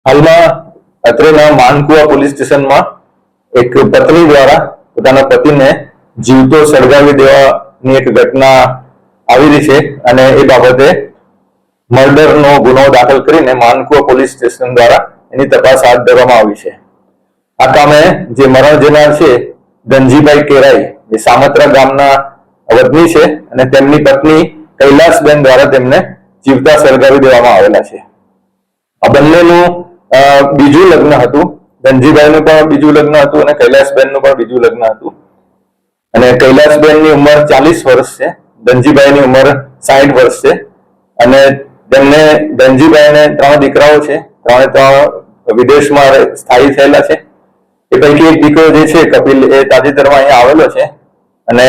હાલમાં અત્રેના માનકુવા પોલીસ સ્ટેશનમાં એક પત્ની દ્વારા પોતાના પતિને જીવતો સળગાવી દેવાની એક ઘટના આવી રહી છે અને એ બાબતે મર્ડરનો ગુનો દાખલ કરીને માનકુવા પોલીસ સ્ટેશન દ્વારા એની તપાસ હાથ ધરવામાં આવી છે। આ કામે જે મરણ જનાર છે ધનજીભાઈ કેરાઈ જે સામત્રા ગામના વતની છે અને તેમની પત્ની કૈલાસબેન દ્વારા તેમને જીવતા સળગાવી દેવામાં આવેલા છે। આ બંનેનું બીજું લગ્ન હતું। ધનજીભાઈનું પણ બીજું લગ્ન હતું અને કૈલાસબેનનું પણ બીજું લગ્ન હતું અને કૈલાસબેનની ઉંમર 40 વર્ષ છે, ધનજીભાઈની ઉંમર 60 વર્ષ છે અને તેમને ધનજીભાઈને 3 દીકરાઓ છે, ત્રણે વિદેશમાં સ્થાયી થયેલા છે। એ પૈકી એક દીકરો જે છે કપિલ એ તાજેતરમાં અહીંયા આવેલો છે અને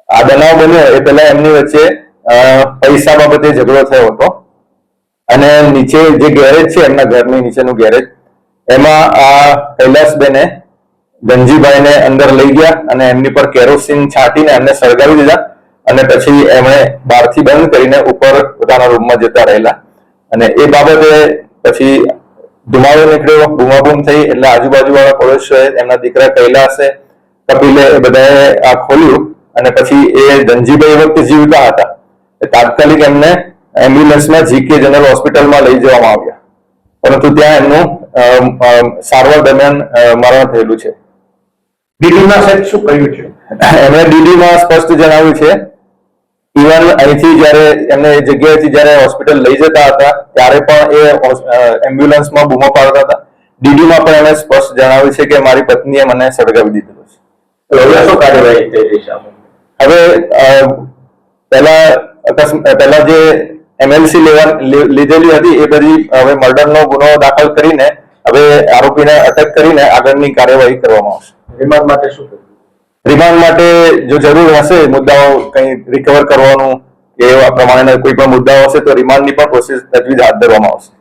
આ બનાવ બન્યો એ પહેલા એમની વચ્ચે પૈસા બાબતે ઝઘડો થયો હતો અને નીચે જે ગેરેજ છે એમના ઘરની નીચેનું ગેરેજ એમાં આ કૈલાસબેને ધનજીભાઈને અંદર લઈ ગયા અને એમની પર કેરોસીન છાંટીને એમને સળગાવી દીધા અને પછી એમણે બહારથી બંધ કરીને ઉપર પોતાના રૂમમાં જતા રહેલા અને એ બાબતે પછી ધુમાડો નીકળ્યો, બૂમાબૂમ થઈ એટલે આજુબાજુવાળા પડોશીઓએ એમના દીકરા કૈલાસે, કપિલે એ બધાએ આ ખોલ્યું અને પછી એ ધનજીભાઈ વખતે જીવતા હતા તાત્કાલિક એમને એમ્બ્યુલન્સમાં જીકે જનરલ હોસ્પિટલમાં લઈ જવામાં આવ્યા પરંતુ ત્યાં એમનું સારવાર દરમિયાન મરણ થયેલું છે। ડીડીમાં સાહેબ શું કહ્યું છે? એમણે ડીડીમાં સ્પષ્ટ જણાવ્યું છે ઇવન અહીંથી જયારે એમને એ જગ્યાએથી જયારે હોસ્પિટલ લઈ જતા હતા ત્યારે પણ એ એમ્બ્યુલન્સમાં બૂમો પાડતા હતા। ડીડીમાં પણ એમણે સ્પષ્ટ જણાવ્યું છે કે મારી પત્નીએ મને સળગાવી દીધેલું છે। હવે શું કાર્યવાહી થઈ રહી છે? હવે પહેલા જે એમએલસી લીધેલી હતી એ બધી હવે મર્ડરનો ગુનો દાખલ કરીને હવે આરોપીને અટક કરીને આગળની કાર્યવાહી કરવામાં આવશે। રિમાન્ડ માટે શું કર્યું? રિમાન્ડ માટે જો જરૂર હશે મુદ્દાઓ કંઈ રિકવર કરવાનું કે એવા પ્રમાણેના કોઈ પણ મુદ્દાઓ હશે તો રિમાન્ડની પણ પ્રોસેસ તજવીજ હાથ ધરવામાં આવશે।